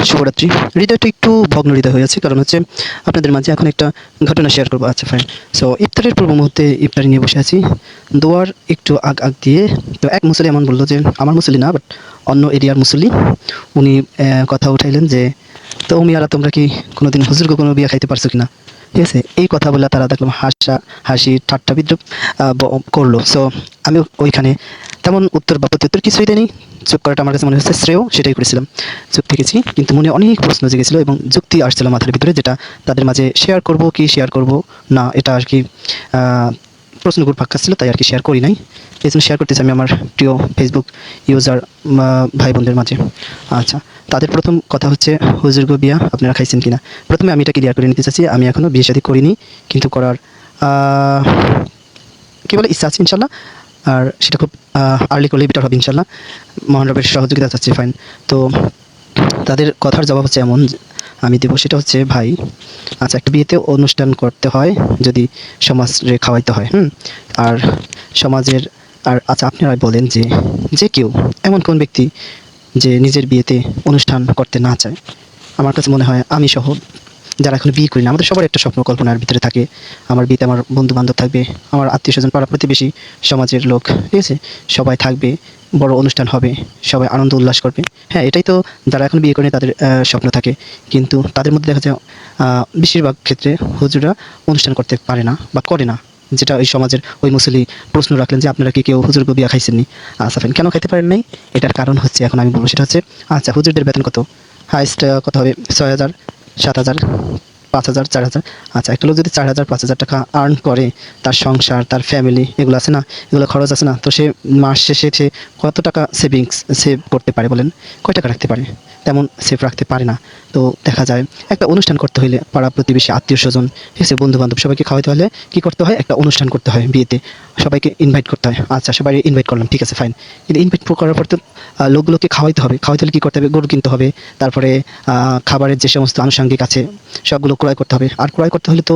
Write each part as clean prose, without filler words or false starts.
শুভরাত্রি। হৃদয়টা একটু ভগ্ন হৃদয় হয়ে আছে, কারণ হচ্ছে আপনাদের মাঝে এখন একটা ঘটনা শেয়ার করবো। আচ্ছা ফাইন। সো ইফতারের পূর্ব মুহূর্তে ইফতারি নিয়ে বসে আছি, দোয়ার একটু আগ দিয়ে। তো এক মুসল্লি এমন বললো যে, আমার মুসল্লি না বাট অন্য এরিয়ার মুসল্লি, উনি কথা উঠাইলেন যে, তো মিয়ারা তোমরা কি কোনোদিন হুজুরকে কোনো বিয়া খাইতে পারছো কিনা? ঠিক আছে, এই কথা বলে তারা দেখলাম হাসি ঠাট্টা বিদ্রুপ করলো। সো আমি ওইখানে তেমন উত্তর বা প্রত্যুত্তর কিছুই দেয়নি। চুপ করাটা আমার কাছে মনে হচ্ছে শ্রেয়, সেটাই করেছিলাম। চুপ থেকেছি, কিন্তু মনে অনেক প্রশ্ন জেগেছিল এবং যুক্তি আসছিল মাথার ভিতরে, যেটা তাদের মাঝে শেয়ার করব কি শেয়ার করব না, এটা আর কি প্রশ্নগুলো ফাঁকা ছিল, তাই আর কি শেয়ার করি নাই। এই জন্য শেয়ার করতেছি আমি আমার প্রিয় ফেসবুক ইউজার ভাই বোনদের মাঝে। আচ্ছা, তাদের প্রথম কথা হচ্ছে, হুজুর গো বিয়া আপনারা খাইছেন কিনা। প্রথমে আমি এটা ক্লিয়ার করে নিতে চাচ্ছি, আমি এখনও বিয়ে শাদী করিনি, কিন্তু করার কী বলে ইচ্ছা আছে ইনশাল্লাহ। আর সেটা খুব আর্লি করলেই বেটার হবে ইনশাল্লাহ। মহান রবের সহযোগিতা চাচ্ছি। ফাইন। তো তাদের কথার জবাব হচ্ছে এমন আমি দেবো, সেটা হচ্ছে, ভাই আচ্ছা, একটা বিয়েতে অনুষ্ঠান করতে হয় যদি সমাজে খাওয়াইতে হয়, আর সমাজের, আর আচ্ছা আপনারা বলেন যে, যে কেউ এমন কোন ব্যক্তি যে নিজের বিয়েতে অনুষ্ঠান করতে না চায়? আমার কাছে মনে হয় আমি সহ যারা এখন বিয়ে করি না, আমাদের সবার একটা স্বপ্ন কল্পনার ভিতরে থাকে, আমার বিয়েতে আমার বন্ধু বান্ধব থাকবে, আমার আত্মীয় স্বজন, পাড়া প্রতিবেশী, সমাজের লোক, ঠিক আছে, সবাই থাকবে, বড় অনুষ্ঠান হবে, সবাই আনন্দ উল্লাস করবে। হ্যাঁ, এটাই তো যারা এখন বিয়ে করে তাদের স্বপ্ন থাকে। কিন্তু তাদের মধ্যে দেখা যায় বেশিরভাগ ক্ষেত্রে হুজুরা অনুষ্ঠান করতে পারে না বা করে না, যেটা ওই সমাজের ওই মুসল্লি প্রশ্ন রাখলেন যে, আপনারা কি কেউ হুজুর বিয়া খাইছেননি? আচ্ছা ফাইন, কেন খাইতে পারেন নাই? এটার কারণ হচ্ছে, এখন আমি বলবো, সেটা হচ্ছে, আচ্ছা হুজুরদের বেতন কত? হাইস্ট কত হবে? 6,000, 7,000, 5,000, 4,000। আচ্ছা, একটা লোক যদি 4,000, 5,000 টাকা আর্ন করে, তার সংসার, তার ফ্যামিলি, এগুলো আছে না, এগুলো খরচ আছে না, তো সে মাস শেষে সে কত টাকা সেভ করতে পারে বলেন? কয় টাকা রাখতে পারে? তেমন সেভ রাখতে পারে না। তো দেখা যায় একটা অনুষ্ঠান করতে হলে পাড়া প্রতিবেশী, আত্মীয় স্বজন, ঠিক আছে, বন্ধু বান্ধব, সবাইকে খাওয়াতে হলে কী করতে হয়? একটা অনুষ্ঠান করতে হয় বিয়েতে, সবাইকে ইনভাইট করতে হয়। আচ্ছা, সবাই ইনভাইট করলাম, ঠিক আছে ফাইন। কিন্তু ইনভাইট করার পর তো লোকগুলোকে খাওয়াইতে হবে। খাওয়াইতে হলে কী করতে হবে? গরু কিনতে হবে, তারপরে খাবারের যে সমস্ত আনুষঙ্গিক আছে সবগুলো ক্রয় করতে হবে। আর ক্রয় করতে হলে তো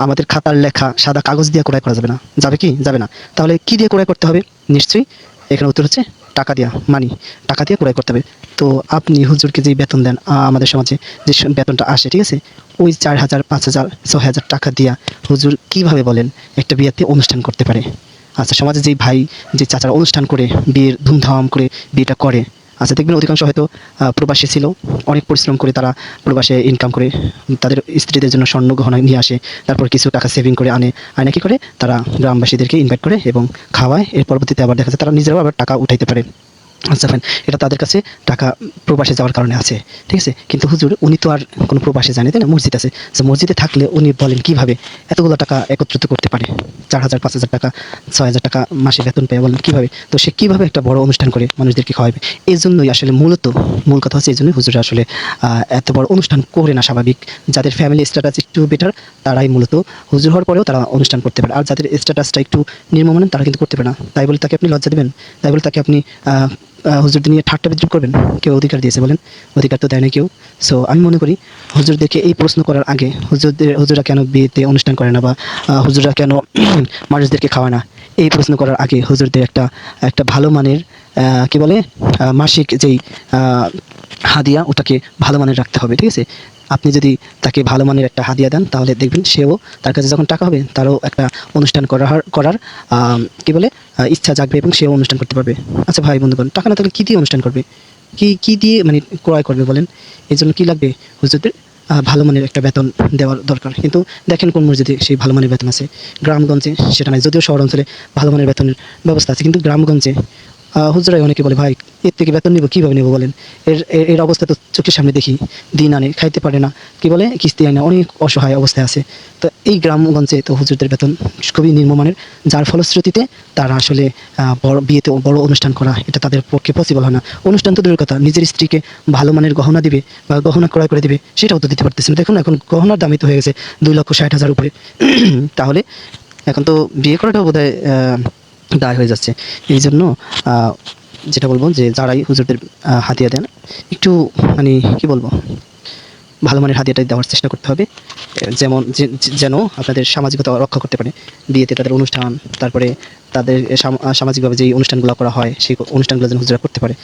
আমাদের খাতার লেখা সাদা কাগজ দিয়ে ক্রয় করা যাবে না। যাবে কি? যাবে না। তাহলে কি দিয়ে ক্রয় করতে হবে? নিশ্চয়ই এখানে উত্তর হচ্ছে টাকা দিয়া, মানি, টাকা দিয়ে ক্রয় করতে হবে। তো আপনি হুজুরকে যেই বেতন দেন, আমাদের সমাজে যে বেতনটা আসে, ঠিক আছে, ওই 4,000, 5,000, 6,000 টাকা দিয়া হুজুর কীভাবে বলেন একটা বিয়েতে অনুষ্ঠান করতে পারে? আচ্ছা, সমাজে যেই ভাই, যে চাচারা অনুষ্ঠান করে বিয়ের ধুমধাম করে বিয়েটা করে, আচ্ছা দেখবেন অধিকাংশ হয়তো প্রবাসী ছিল, অনেক পরিশ্রম করে তারা প্রবাসে ইনকাম করে তাদের স্ত্রীদের জন্য স্বর্ণ গহনা নিয়ে আসে, তারপর কিছু টাকা সেভিং করে আনে কি করে, তারা গ্রামবাসীদেরকে ইনভাইট করে এবং খাওয়ায়। এর পরবর্তীতে আবার দেখা যায় তারা নিজেরাও আবার টাকা উঠাইতে পারে। আচ্ছা ফাইন, এটা তাদের কাছে টাকা প্রবাসে যাওয়ার কারণে আছে, ঠিক আছে। কিন্তু হুজুর উনি তো আর কোনো প্রবাসে জানে, তাই না? মসজিদ আছে, তো মসজিদে থাকলে উনি বলেন কীভাবে এতগুলো টাকা একত্রিত করতে পারে? 4,000, 5,000 টাকা, 6,000 টাকা মাসে বেতন পেয়ে, বলেন কীভাবে? তো সে কীভাবে একটা বড় অনুষ্ঠান করে মানুষদেরকে খাওয়াবে? এই জন্যই আসলে মূল কথা হচ্ছে, এই জন্যই হুজুরা আসলে এত বড় অনুষ্ঠান করে না। স্বাভাবিক, যাদের ফ্যামিলি স্ট্যাটাস একটু বেটার, তারাই মূলত হুজুর হওয়ার পরেও তারা অনুষ্ঠান করতে পারে। আর যাদের স্ট্যাটাসটা একটু নিম্নমানের, তারা কিন্তু করতে পারে না। তাই বলে তাকে আপনি লজ্জা দেবেন? তাই বলে তাকে আপনি হুজুরদের নিয়ে ঠাট্টা বিদ্রুপ করবেন? কেউ অধিকার দিয়েছে বলেন? অধিকার তো দেয় না কেউ। সো আমি মনে করি, হুজুরদেরকে এই প্রশ্ন করার আগে, হুজুরা কেন বিয়েতে অনুষ্ঠান করে না, বা হুজুরা কেন মানুষদেরকে খাওয়ায় না, এই প্রশ্ন করার আগে হুজুরদের একটা ভালো মানের কি বলে মাসিক যেই হাদিয়া, ওটাকে ভালো মানের রাখতে হবে, ঠিক আছে। আপনি যদি তাকে ভালো মানের একটা হাদিয়া দেন, তাহলে দেখবেন সেও, তার কাছে যখন টাকা হবে, তারও একটা অনুষ্ঠান করার কি বলে ইচ্ছা জাগবে এবং সেও অনুষ্ঠান করতে পারবে। আচ্ছা ভাই বন্ধুগণ, টাকা না থাকলে কী দিয়ে অনুষ্ঠান করবে? কি দিয়ে মানে ক্রয় করবে বলেন? এই জন্য কী লাগবে? হুজুরদের ভালো মানের একটা বেতন দেওয়ার দরকার। কিন্তু দেখেন কোন মসজিদে সেই ভালো মানের বেতন আছে? গ্রামগঞ্জে সেটা নাই। যদিও শহর অঞ্চলে ভালো মানের বেতনের ব্যবস্থা আছে, কিন্তু গ্রামগঞ্জে হুজুরাই অনেকে বলে, ভাই এর থেকে বেতন নিব, কীভাবে নেবো বলেন? এর অবস্থা তো চোখের সামনে দেখি, দিন আনে, খাইতে পারে না, কি বলে কিস্তি আনে, অনেক অসহায় অবস্থায় আছে। তো এই গ্রামগঞ্জে তো হুজুরদের বেতন খুবই নিম্নমানের, যার ফলশ্রুতিতে তারা আসলে বিয়েতে বড় অনুষ্ঠান করা, এটা তাদের পক্ষে পসিবল হয় না। অনুষ্ঠান তো দূরের কথা, নিজের স্ত্রীকে ভালো মানের গহনা দিবে বা গহনা ক্রয় করে দিবে, সেটাও তো দিতে পারতেছে না। দেখুন এখন গহনার দামই তো হয়ে গেছে 2,60,000 উপরে। তাহলে এখন তো বিয়ে করাটাও বোধহয় দায় হয়ে যাচ্ছে। এই জন্য যেটা বলবো, যে যারাই হুজুরদের হাদিয়া দেন, একটু মানে কি বলবো, ভালো মানের হাদিয়াটাই দেওয়ার চেষ্টা করতে হবে, যেমন যেন আপনাদের সামাজিকতা রক্ষা করতে পারে। বিয়েতে তাদের অনুষ্ঠান, তারপরে তাদের সামাজিকভাবে যেই অনুষ্ঠানগুলো করা হয়, সেই অনুষ্ঠানগুলো যেন হুজুরা করতে পারে।